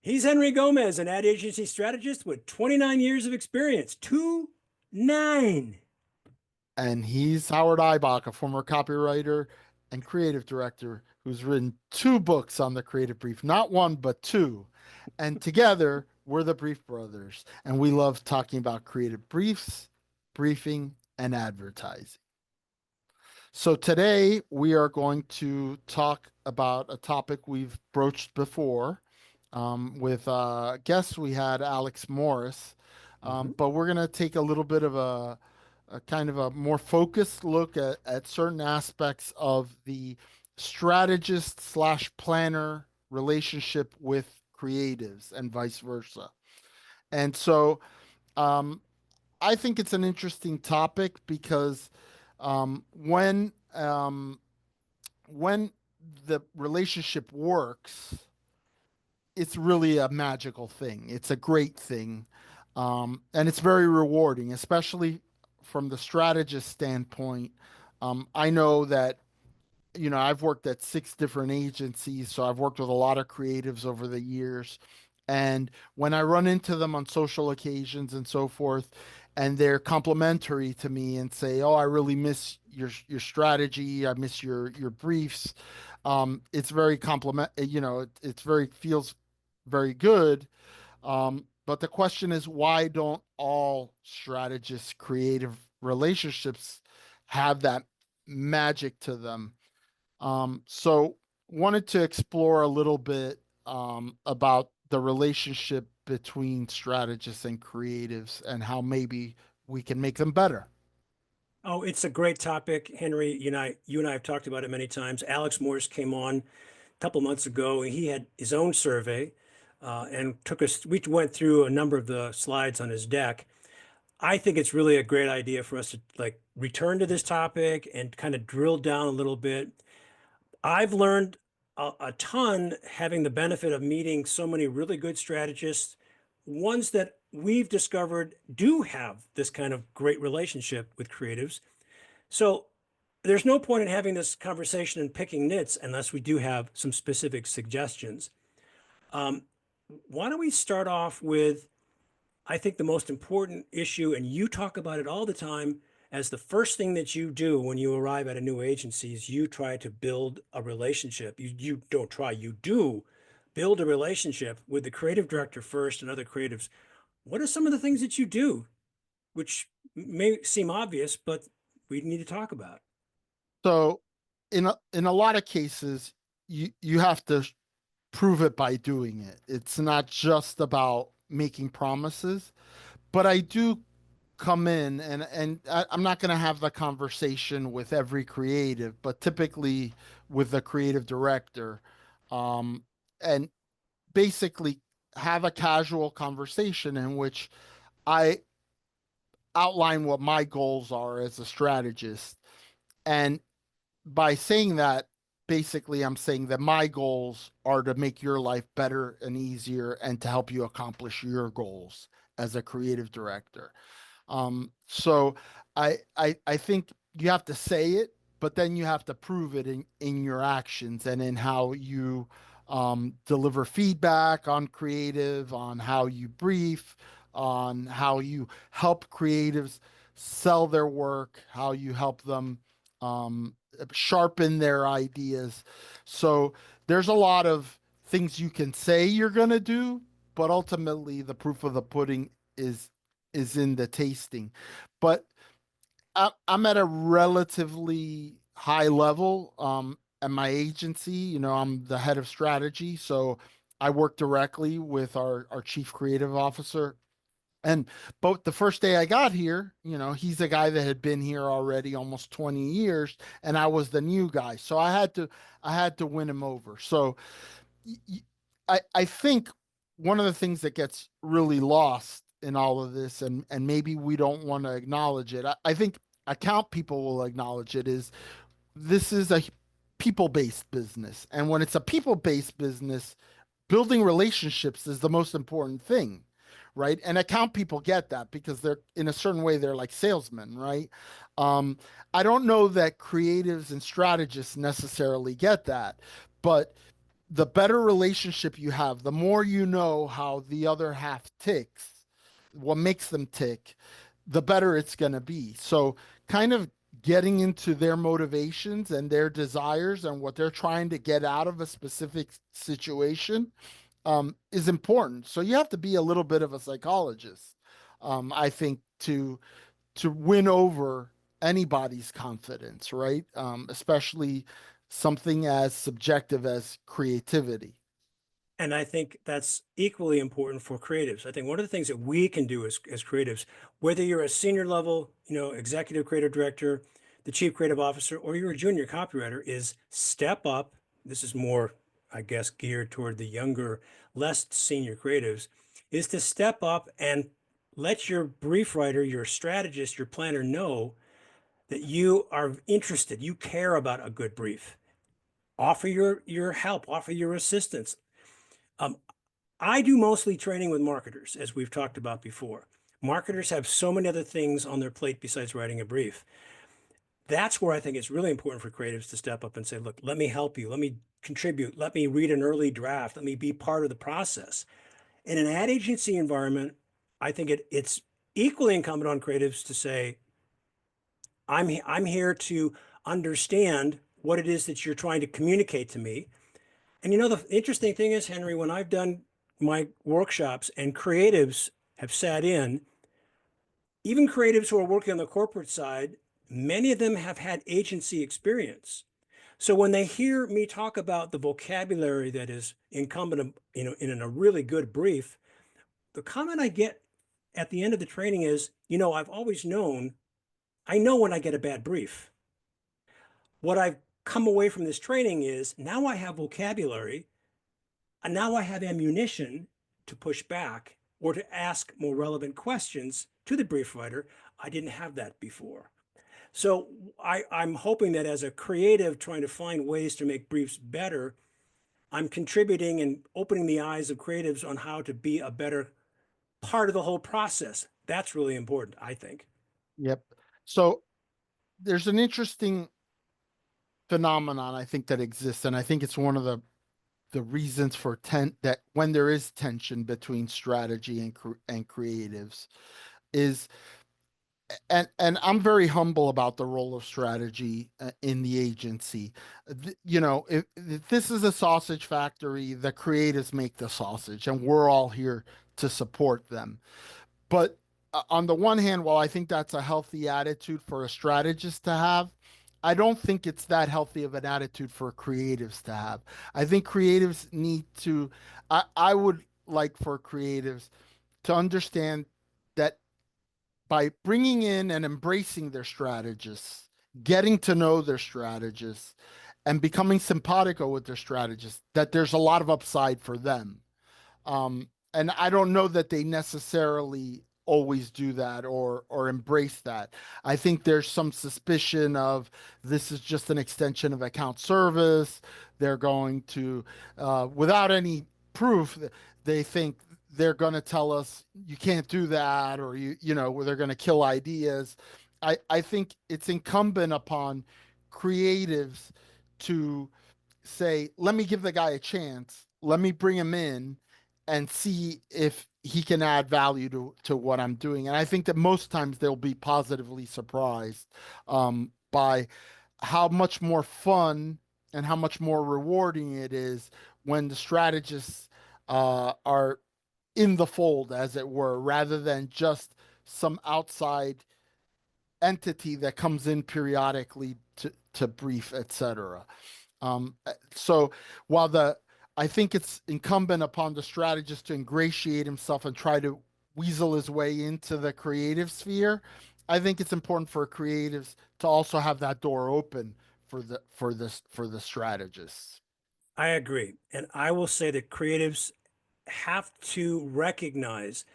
He's Henry Gomez, an ad agency strategist with 29 years of experience. 29. And he's Howard Eibach, a former copywriter and creative director who's written two books on the creative brief, not one, but two. And together, we're the Brief Brothers, and we love talking about creative briefs, briefing, and advertising. So today, we are going to talk about a topic we've broached before. With guests, we had Alex Morris, Mhm. but we're going to take a little bit of a kind of a more focused look at certain aspects of the strategist slash planner relationship with creatives and vice versa. And so um, I think it's an interesting topic because when the relationship works, it's really a magical thing. It's a great thing. And it's very rewarding, especially from the strategist standpoint. I know that, I've worked at six different agencies, so I've worked with a lot of creatives over the years. And when I run into them on social occasions and so forth, and they're complimentary to me and say, "Oh, I really miss your strategy. I miss your briefs." It's very compliment. It's very feels very good. But the question is, why don't all strategists, creative relationships have that magic to them? So wanted to explore a little bit about the relationship between strategists and creatives and how maybe we can make them better. Oh, it's a great topic, Henry. You and I have talked about it many times. Alex Morris came on a couple months ago, and he had his own survey and took us. We went through a number of the slides on his deck. I think it's really a great idea for us to like return to this topic and kind of drill down a little bit. I've learned a ton having the benefit of meeting so many really good strategists, ones that we've discovered do have this kind of great relationship with creatives. So there's no point in having this conversation and picking nits unless we do have some specific suggestions. Um, why don't we start off with I think the most important issue, and you talk about it all the time, as the first thing that you do when you arrive at a new agency is you try to build a relationship. You don't try, you do build a relationship with the creative director first and other creatives. What are some of the things that you do, which may seem obvious, but we need to talk about? So in a lot of cases, you have to prove it by doing it. It's not just about making promises, but I do come in I'm not going to have the conversation with every creative, but typically with the creative director, um, and basically have a casual conversation in which I outline what my goals are as a strategist. And by saying that, basically, I'm saying that my goals are to make your life better and easier and to help you accomplish your goals as a creative director. So I think you have to say it, but then you have to prove it in your actions and in how you deliver feedback on creative, on how you brief, on how you help creatives sell their work, how you help them sharpen their ideas. So there's a lot of things you can say you're going to do, but ultimately the proof of the pudding is in the tasting. But I'm at a relatively high level at my agency. I'm the head of strategy, so I work directly with our chief creative officer. And both the first day I got here, he's a guy that had been here already almost 20 years, and I was the new guy. So I had to win him over. So I think one of the things that gets really lost in all of this, and maybe we don't want to acknowledge it, I think account people will acknowledge it, is this is a people-based business. And when it's a people-based business, building relationships is the most important thing, right? And account people get that because they're in a certain way they're like salesmen, right? um, I don't know that creatives and strategists necessarily get that, but the better relationship you have, the more you know how the other half ticks, what makes them tick, the better it's going to be. So, kind of getting into their motivations and their desires and what they're trying to get out of a specific situation is important. So, you have to be a little bit of a psychologist, I think, to win over anybody's confidence, right? Especially something as subjective as creativity. And I think that's equally important for creatives. I think one of the things that we can do as creatives, whether you're a senior level, executive creative director, the chief creative officer, or you're a junior copywriter, is step up. This is more, I guess, geared toward the younger, less senior creatives, is to step up and let your brief writer, your strategist, your planner know that you are interested, you care about a good brief. Offer your help, offer your assistance. Um, I do mostly training with marketers, as we've talked about before. Marketers have so many other things on their plate besides writing a brief. That's where I think it's really important for creatives to step up and say, look, let me help you. Let me contribute. Let me read an early draft. Let me be part of the process. In an ad agency environment, I think it's equally incumbent on creatives to say, I'm here to understand what it is that you're trying to communicate to me. And the interesting thing is, Henry, when I've done my workshops and creatives have sat in, even creatives who are working on the corporate side, many of them have had agency experience. So when they hear me talk about the vocabulary that is incumbent, in a really good brief, the comment I get at the end of the training is, I've always known, I know when I get a bad brief. What I've come away from this training is now I have vocabulary. And now I have ammunition to push back or to ask more relevant questions to the brief writer. I didn't have that before. So I'm hoping that as a creative trying to find ways to make briefs better, I'm contributing and opening the eyes of creatives on how to be a better part of the whole process. That's really important, I think. Yep. So there's an interesting phenomenon I think that exists, and I think it's one of the reasons for that when there is tension between strategy and creatives is, and I'm very humble about the role of strategy in the agency. If this is a sausage factory, the creatives make the sausage, and we're all here to support them. But on the one hand, while I think that's a healthy attitude for a strategist to have, I don't think it's that healthy of an attitude for creatives to have. I think creatives need to, I would like for creatives to understand that by bringing in and embracing their strategists, getting to know their strategists, and becoming simpatico with their strategists, that there's a lot of upside for them. And I don't know that they necessarily always do that or embrace that. I think there's some suspicion of this is just an extension of account service. They're going to, without any proof, they think they're going to tell us you can't do that, or where they're going to kill ideas. I think it's incumbent upon creatives to say, let me give the guy a chance. Let me bring him in and see if he can add value to what I'm doing. And I think that most times they'll be positively surprised by how much more fun and how much more rewarding it is when the strategists are in the fold, as it were, rather than just some outside entity that comes in periodically to brief, etc. So while I think it's incumbent upon the strategist to ingratiate himself and try to weasel his way into the creative sphere, I think it's important for creatives to also have that door open for the strategists. I agree. And I will say that creatives have to recognize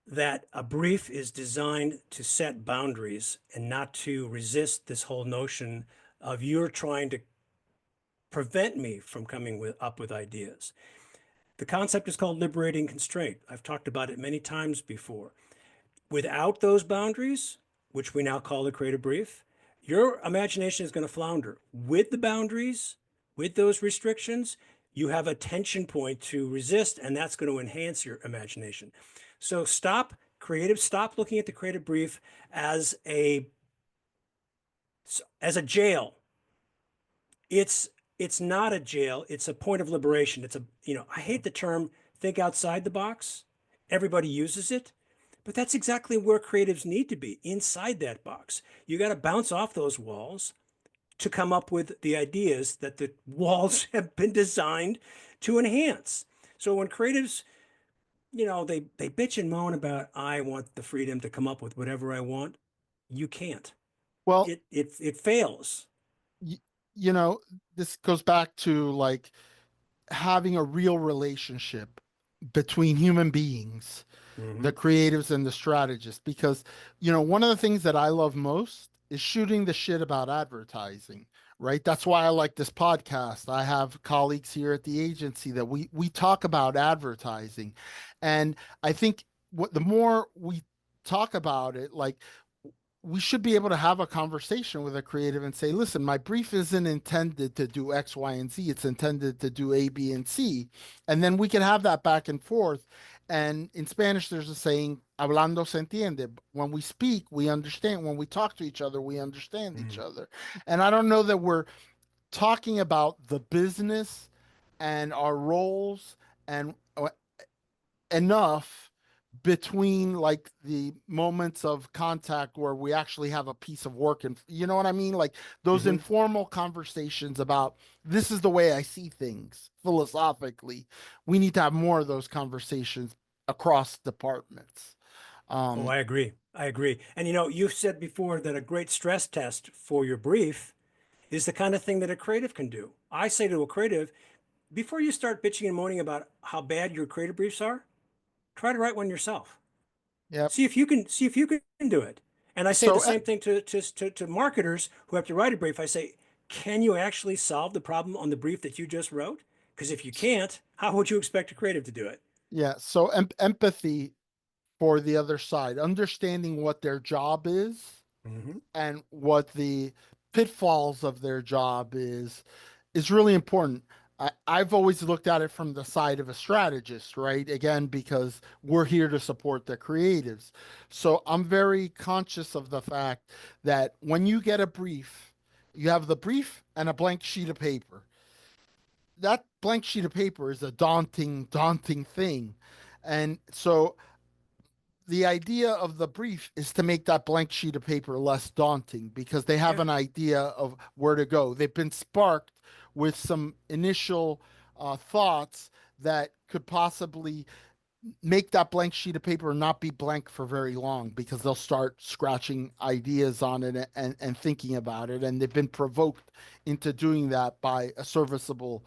that a brief is designed to set boundaries and not to resist this whole notion of you're trying to prevent me from coming up with ideas. The concept is called liberating constraint. I've talked about it many times before. Without those boundaries, which we now call the creative brief, your imagination is going to flounder. With the boundaries, with those restrictions, You have a tension point to resist, and that's going to enhance your imagination. So stop looking at the creative brief as a jail. It's not a jail, it's a point of liberation. I hate the term think outside the box. Everybody uses it, but that's exactly where creatives need to be, inside that box. You got to bounce off those walls to come up with the ideas that the walls have been designed to enhance. So when creatives, they bitch and moan about, I want the freedom to come up with whatever I want, you can't. Well, It fails. y you know, this goes back to like having a real relationship between human beings, Hmm. the creatives and the strategists, because one of the things that I love most is shooting the shit about advertising, right? That's why I like this podcast. I have colleagues here at the agency that we talk about advertising. And I think what the more we talk about it, like we should be able to have a conversation with a creative and say, listen, my brief isn't intended to do X, Y, and Z. It's intended to do A, B, and C. And then we can have that back and forth. And in Spanish, there's a saying, hablando se entiende. When we speak, we understand. When we talk to each other, we understand each Mm. other. And I don't know that we're talking about the business and our roles and enough between like the moments of contact where we actually have a piece of work, and you know what I mean, like those Hmm. informal conversations about this is the way I see things philosophically. We need to have more of those conversations across departments. Oh, um I agree. I agree. And you've said before that a great stress test for your brief is the kind of thing that a creative can do. I say to a creative, before you start bitching and moaning about how bad your creative briefs are, try to write one yourself. yep. See if you can do it. And I say the So same thing to marketers who have to write a brief. I say, can you actually solve the problem on the brief that you just wrote? Because if you can't, how would you expect a creative to do it? yeah, so empathy for the other side, understanding what their job is Hmm. and what the pitfalls of their job is really important. I've always looked at it from the side of a strategist, right? Again, because we're here to support the creatives. So I'm very conscious of the fact that when you get a brief, you have the brief and a blank sheet of paper. That blank sheet of paper is a daunting thing. And so the idea of the brief is to make that blank sheet of paper less daunting because they have Yeah. an idea of where to go. They've been sparked with some initial thoughts that could possibly make that blank sheet of paper not be blank for very long because they'll start scratching ideas on it and thinking about it. And they've been provoked into doing that by a serviceable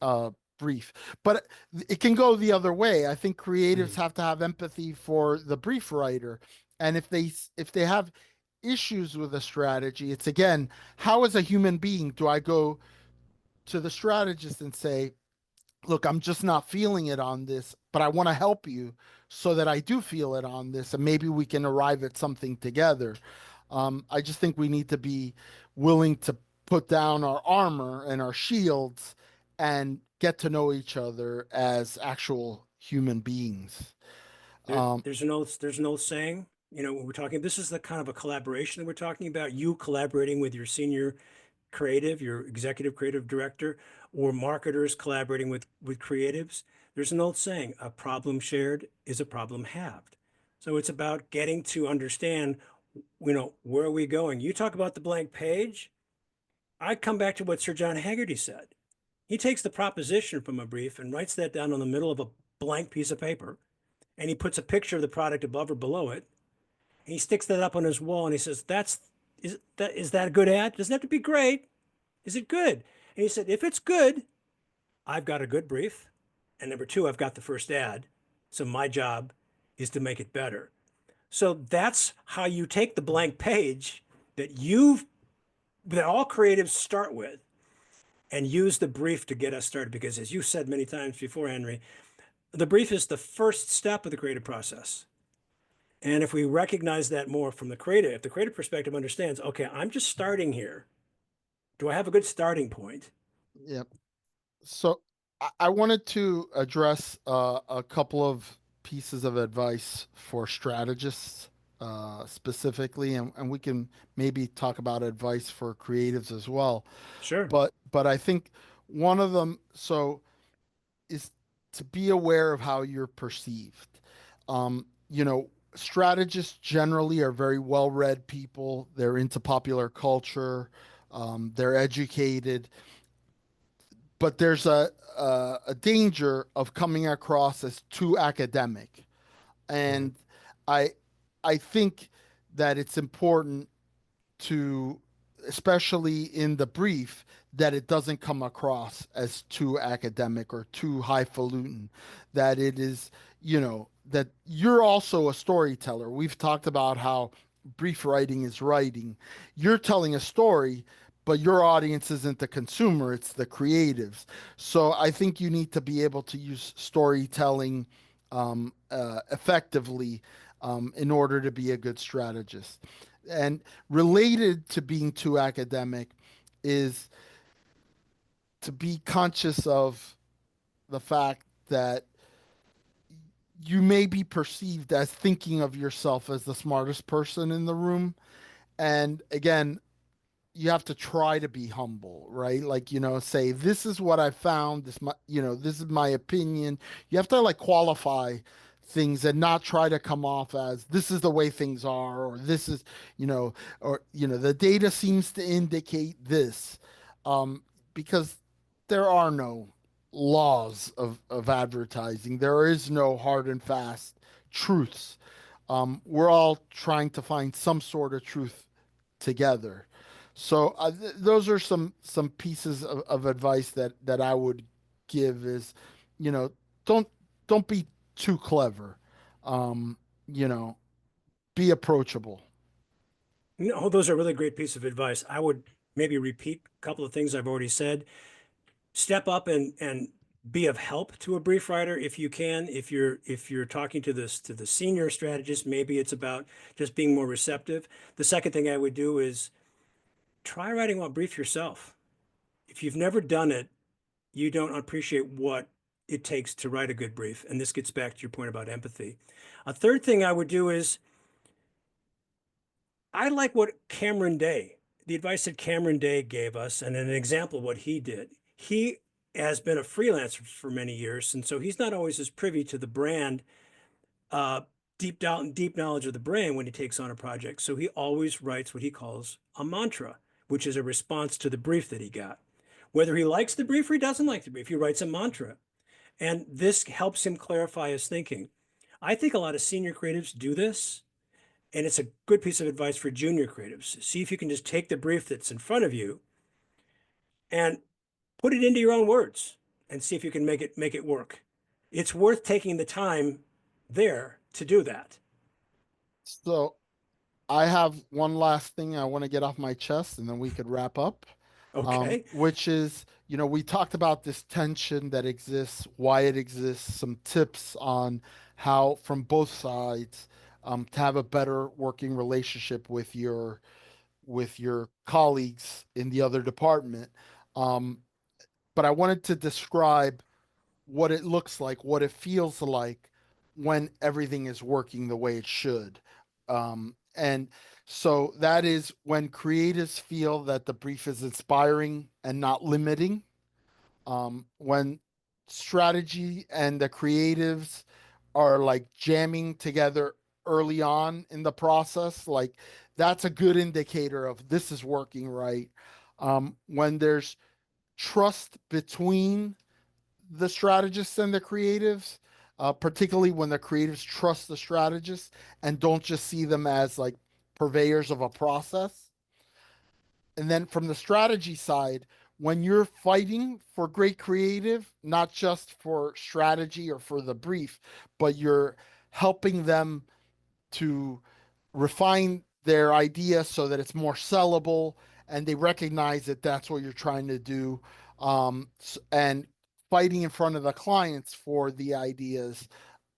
uh, brief. But it can go the other way. I think creatives Mm. have to have empathy for the brief writer. And if they have issues with a strategy, it's again, how as a human being do I go to the strategist and say, look, I'm just not feeling it on this, but I want to help you so that I do feel it on this, and maybe we can arrive at something together. I just think we need to be willing to put down our armor and our shields and get to know each other as actual human beings. Um, There's an old saying, when we're talking, this is the kind of a collaboration that we're talking about, you collaborating with your senior creative, your executive creative director, or marketers collaborating with creatives. There's an old saying, a problem shared is a problem halved. So it's about getting to understand, where are we going? You talk about the blank page. I come back to what Sir John Haggerty said. He takes the proposition from a brief and writes that down on the middle of a blank piece of paper, and he puts a picture of the product above or below it. And he sticks that up on his wall and he says, is that a good ad? Doesn't have to be great. Is it good? And he said, if it's good, I've got a good brief. And number two, I've got the first ad. So my job is to make it better. So that's how you take the blank page that all creatives start with and use the brief to get us started. Because as you said many times before, Henry, the brief is the first step of the creative process. And if we recognize that more from if the creative perspective understands, okay, I'm just starting here. Do I have a good starting point? yeah. So I wanted to address a couple of pieces of advice for strategists specifically, and we can maybe talk about advice for creatives as well. Sure. But I think one of them is to be aware of how you're perceived. Strategists generally are very well-read people. They're into popular culture. They're educated, but there's a danger of coming across as too academic. Mhm. And I I think that it's important to, especially in the brief, that it doesn't come across as too academic or too highfalutin, that it is, that you're also a storyteller. We've talked about how brief writing is writing. You're telling a story, but your audience isn't the consumer, it's the creatives. So I think you need to be able to use storytelling effectively in order to be a good strategist. And related to being too academic is to be conscious of the fact that you may be perceived as thinking of yourself as the smartest person in the room. And again, you have to try to be humble, right? Like, say, this is what I found, this is my opinion. You have to like qualify things and not try to come off as this is the way things are, or this is, you know, the data seems to indicate this. Um, because there are no laws of advertising. There is no hard and fast truths. We're all trying to find some sort of truth together. So those are some pieces of advice that I would give is, you know, don't don't be too clever. Um, you know, be approachable. No, those are really great piece of advice. I would maybe repeat a couple of things I've already said. Step up and be of help to a brief writer if you can. If you're talking to the senior strategist, maybe it's about just being more receptive. The second thing I would do is try writing a brief yourself. If you've never done it, you don't appreciate what it takes to write a good brief. And this gets back to your point about empathy. A third thing I would do is I like what Cameron Day, the advice that Cameron Day gave us, and an example of what he did. He has been a freelancer for many years, and so he's not always as privy to the brand, uh, deep knowledge of the brand when he takes on a project. So he always writes what he calls a mantra, which is a response to the brief that he got. Whether he likes the brief or he doesn't like the brief, he writes a mantra. And this helps him clarify his thinking. I think a lot of senior creatives do this, and it's a good piece of advice for junior creatives. See if you can just take the brief that's in front of you and put it into your own words and see if you can make it work. It's worth taking the time there to do that. So I have one last thing I want to get off my chest, and then we could wrap up. Okay. Which is, we talked about this tension that exists, why it exists, some tips on how, from both sides, to have a better working relationship with your colleagues in the other department. Um, but I wanted to describe what it looks like, what it feels like when everything is working the way it should. And so that is when creatives feel that the brief is inspiring and not limiting. When strategy and the creatives are like jamming together early on in the process, like that's a good indicator of this is working right. When there's trust between the strategists and the creatives, particularly when the creatives trust the strategists and don't just see them as like purveyors of a process. And then from the strategy side, when you're fighting for great creative, not just for strategy or for the brief, but you're helping them to refine their idea so that it's more sellable and they recognize that that's what you're trying to do, and fighting in front of the clients for the ideas.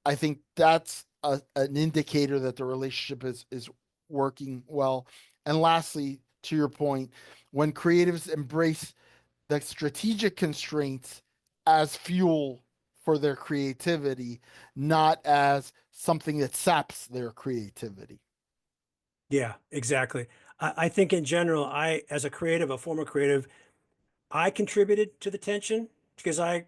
I think that's an indicator that the relationship is working well. And lastly, to your point, when creatives embrace the strategic constraints as fuel for their creativity, not as something that saps their creativity. Yeah, exactly. I think in general, as a creative, a former creative, I contributed to the tension because I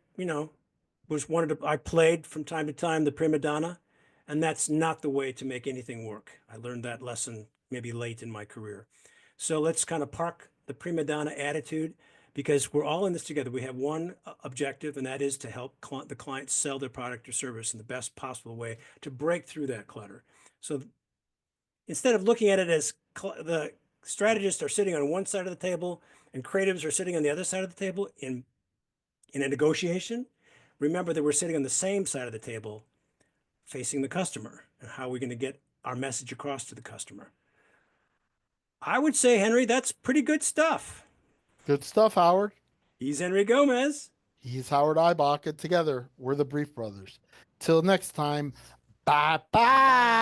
played from time to time the prima donna, and that's not the way to make anything work. I learned that lesson maybe late in my career. So let's kind of park the prima donna attitude because we're all in this together. We have one objective, and that is to help the client sell their product or service in the best possible way to break through that clutter. So instead of looking at it as the strategists are sitting on one side of the table and creatives are sitting on the other side of the table in a negotiation, remember that we're sitting on the same side of the table facing the customer and how we're going to get our message across to the customer. I would say, Henry, that's pretty good stuff. Good stuff, Howard. He's Henry Gomez. He's Howard Eibach, and together we're the Brief Brothers. Till next time, bye bye.